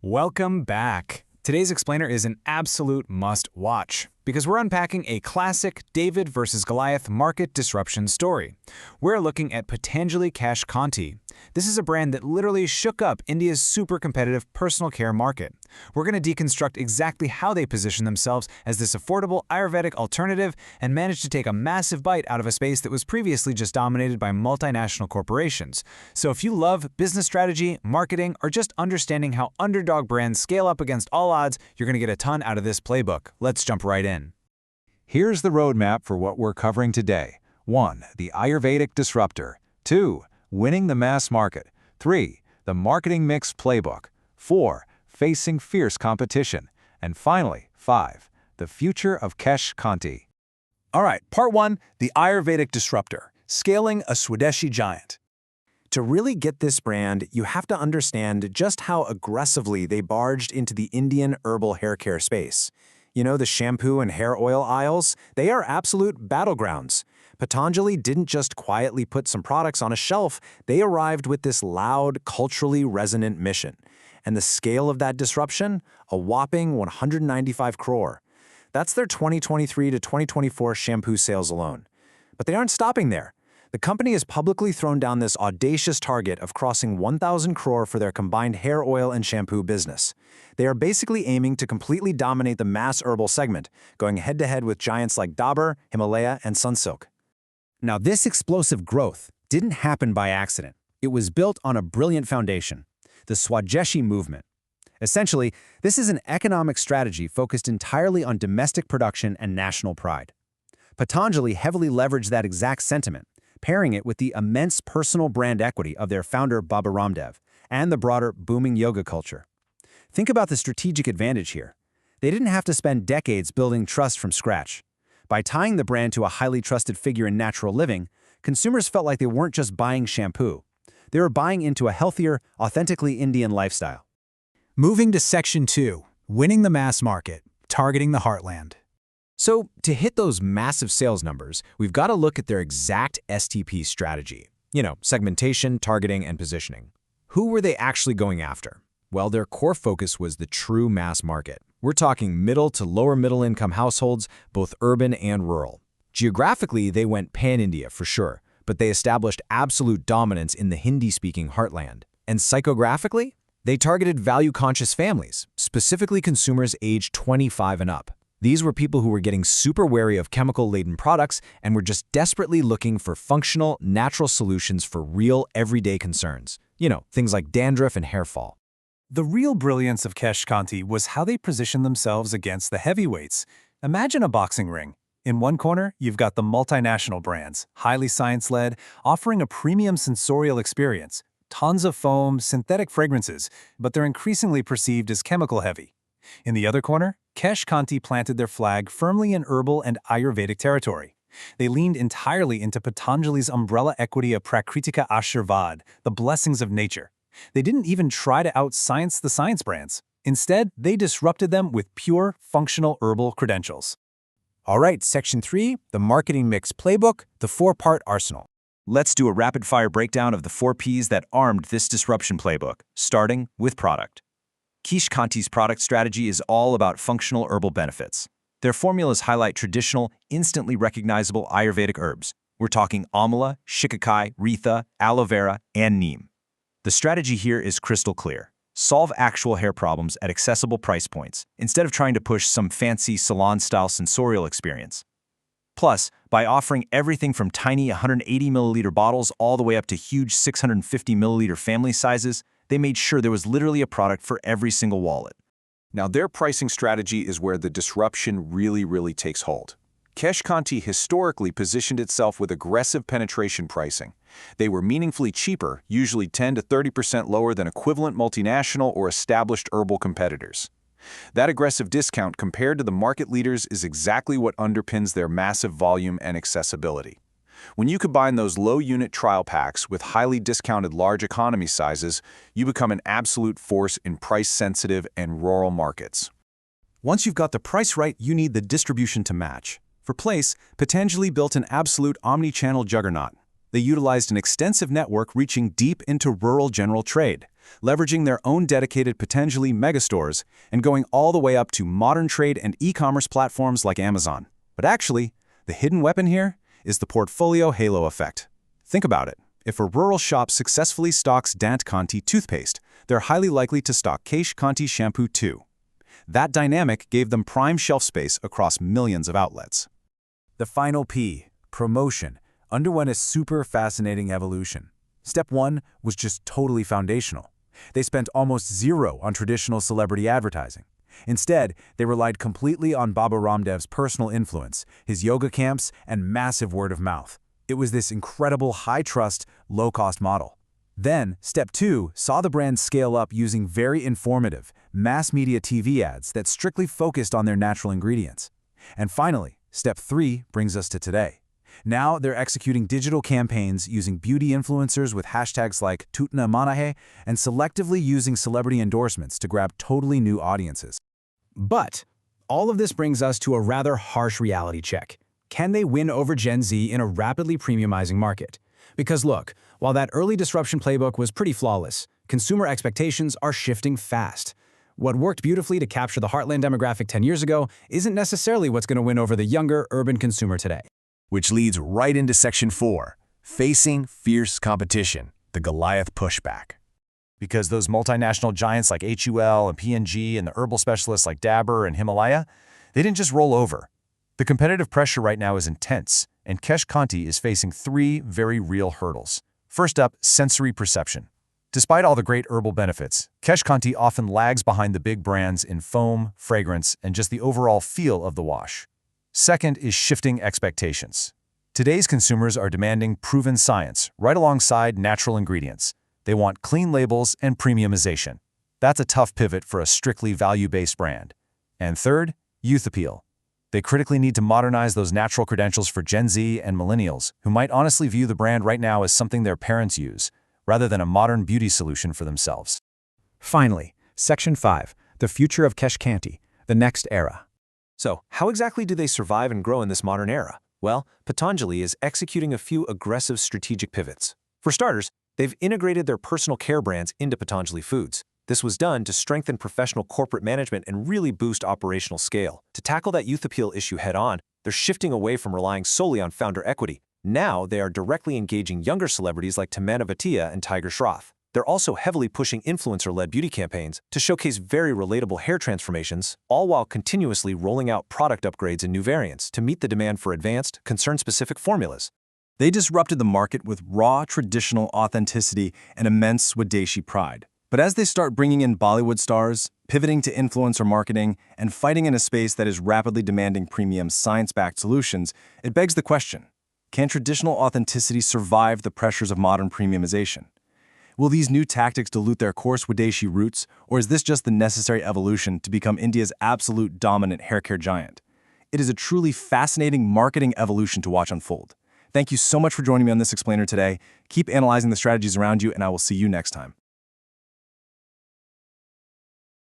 Welcome back. Today's explainer is an absolute must-watch because we're unpacking a classic David versus Goliath market disruption story. We're looking at Patanjali Kesh Kanti. This is a brand that literally shook up India's super competitive personal care market. We're going to deconstruct exactly how they position themselves as this affordable Ayurvedic alternative and managed to take a massive bite out of a space that was previously just dominated by multinational corporations. So if you love business strategy, marketing, or just understanding how underdog brands scale up against all odds, you're going to get a ton out of this playbook. Let's jump right in. Here's the roadmap for what we're covering today. 1. The Ayurvedic disruptor. 2. Winning the mass market. 3. The marketing mix playbook. 4. Facing fierce competition. And finally, 5. The future of Kesh Kanti. All right, part 1, the Ayurvedic disruptor, scaling a Swadeshi giant. To really get this brand, you have to understand just how aggressively they barged into the Indian herbal hair care space. You know, the shampoo and hair oil aisles? They are absolute battlegrounds. Patanjali didn't just quietly put some products on a shelf, they arrived with this loud, culturally resonant mission. And the scale of that disruption? A whopping 195 crore. That's their 2023 to 2024 shampoo sales alone. But they aren't stopping there. The company has publicly thrown down this audacious target of crossing 1,000 crore for their combined hair oil and shampoo business. They are basically aiming to completely dominate the mass herbal segment, going head-to-head with giants like Dabur, Himalaya, and Sunsilk. Now, this explosive growth didn't happen by accident. It was built on a brilliant foundation, the Swadeshi movement. Essentially, this is an economic strategy focused entirely on domestic production and national pride. Patanjali heavily leveraged that exact sentiment, pairing it with the immense personal brand equity of their founder Baba Ramdev and the broader booming yoga culture. Think about the strategic advantage here. They didn't have to spend decades building trust from scratch. By tying the brand to a highly trusted figure in natural living, consumers felt like they weren't just buying shampoo. They were buying into a healthier, authentically Indian lifestyle. Moving to Section 2, winning the mass market, targeting the heartland. So, to hit those massive sales numbers, we've got to look at their exact STP strategy. You know, segmentation, targeting, and positioning. Who were they actually going after? Well, their core focus was the true mass market. We're talking middle to lower middle income households, both urban and rural. Geographically, they went pan-India for sure, but they established absolute dominance in the Hindi-speaking heartland. And psychographically, they targeted value-conscious families, specifically consumers aged 25 and up. These were people who were getting super wary of chemical-laden products and were just desperately looking for functional, natural solutions for real, everyday concerns. You know, things like dandruff and hair fall. The real brilliance of Kesh Kanti was how they positioned themselves against the heavyweights. Imagine a boxing ring. In one corner, you've got the multinational brands, highly science-led, offering a premium sensorial experience. Tons of foam, synthetic fragrances, but they're increasingly perceived as chemical-heavy. In the other corner, Kesh Kanti planted their flag firmly in herbal and Ayurvedic territory. They leaned entirely into Patanjali's umbrella equity of Prakritika Ashirvad, the blessings of nature. They didn't even try to out-science the science brands. Instead, they disrupted them with pure, functional herbal credentials. All right, Section 3, the marketing mix playbook, the 4-part arsenal. Let's do a rapid-fire breakdown of the 4 Ps that armed this disruption playbook, starting with product. Kesh Kanti's product strategy is all about functional herbal benefits. Their formulas highlight traditional, instantly recognizable Ayurvedic herbs. We're talking amla, shikakai, retha, aloe vera, and neem. The strategy here is crystal clear. Solve actual hair problems at accessible price points, instead of trying to push some fancy salon-style sensorial experience. Plus, by offering everything from tiny 180 milliliter bottles all the way up to huge 650 milliliter family sizes, they made sure there was literally a product for every single wallet. Now, their pricing strategy is where the disruption really takes hold. Kesh Kanti historically positioned itself with aggressive penetration pricing. They were meaningfully cheaper, usually 10 to 30% lower than equivalent multinational or established herbal competitors. That aggressive discount compared to the market leaders is exactly what underpins their massive volume and accessibility. When you combine those low-unit trial packs with highly discounted large economy sizes, you become an absolute force in price-sensitive and rural markets. Once you've got the price right, you need the distribution to match. For place, Patanjali built an absolute omni-channel juggernaut. They utilized an extensive network reaching deep into rural general trade, leveraging their own dedicated Patanjali megastores and going all the way up to modern trade and e-commerce platforms like Amazon. But actually, the hidden weapon here is the portfolio halo effect. Think about it. If a rural shop successfully stocks Dant Kanti toothpaste, they're highly likely to stock Kesh Kanti shampoo too. That dynamic gave them prime shelf space across millions of outlets. The final P, promotion, underwent a super fascinating evolution. Step 1 was just totally foundational. They spent almost zero on traditional celebrity advertising. Instead, they relied completely on Baba Ramdev's personal influence, his yoga camps, and massive word of mouth. It was this incredible high-trust, low-cost model. Then, Step 2 saw the brand scale up using very informative, mass-media TV ads that strictly focused on their natural ingredients. And finally, Step 3 brings us to today. Now they're executing digital campaigns using beauty influencers with hashtags like Tutna Manahe and selectively using celebrity endorsements to grab totally new audiences. But all of this brings us to a rather harsh reality check. Can they win over Gen Z in a rapidly premiumizing market? Because look, while that early disruption playbook was pretty flawless, consumer expectations are shifting fast. What worked beautifully to capture the heartland demographic 10 years ago isn't necessarily what's going to win over the younger, urban consumer today. Which leads right into Section 4, facing fierce competition, the Goliath pushback. Because those multinational giants like HUL and P&G and the herbal specialists like Dabur and Himalaya, they didn't just roll over. The competitive pressure right now is intense, and Kesh Kanti is facing 3 very real hurdles. First up, sensory perception. Despite all the great herbal benefits, Kesh Kanti often lags behind the big brands in foam, fragrance, and just the overall feel of the wash. Second is shifting expectations. Today's consumers are demanding proven science right alongside natural ingredients. They want clean labels and premiumization. That's a tough pivot for a strictly value-based brand. And third, youth appeal. They critically need to modernize those natural credentials for Gen Z and millennials, who might honestly view the brand right now as something their parents use, rather than a modern beauty solution for themselves. Finally, Section 5, the future of Kesh Kanti, the next era. So, how exactly do they survive and grow in this modern era? Well, Patanjali is executing a few aggressive strategic pivots. For starters, they've integrated their personal care brands into Patanjali Foods. This was done to strengthen professional corporate management and really boost operational scale. To tackle that youth appeal issue head-on, they're shifting away from relying solely on founder equity. Now they are directly engaging younger celebrities like Tamanna Bhatia and Tiger Shroff. They're also heavily pushing influencer-led beauty campaigns to showcase very relatable hair transformations, all while continuously rolling out product upgrades and new variants to meet the demand for advanced, concern-specific formulas. They disrupted the market with raw, traditional authenticity and immense Swadeshi pride. But as they start bringing in Bollywood stars, pivoting to influencer marketing, and fighting in a space that is rapidly demanding premium science-backed solutions, it begs the question, can traditional authenticity survive the pressures of modern premiumization? Will these new tactics dilute their core Swadeshi roots, or is this just the necessary evolution to become India's absolute dominant haircare giant? It is a truly fascinating marketing evolution to watch unfold. Thank you so much for joining me on this explainer today. Keep analyzing the strategies around you, and I will see you next time.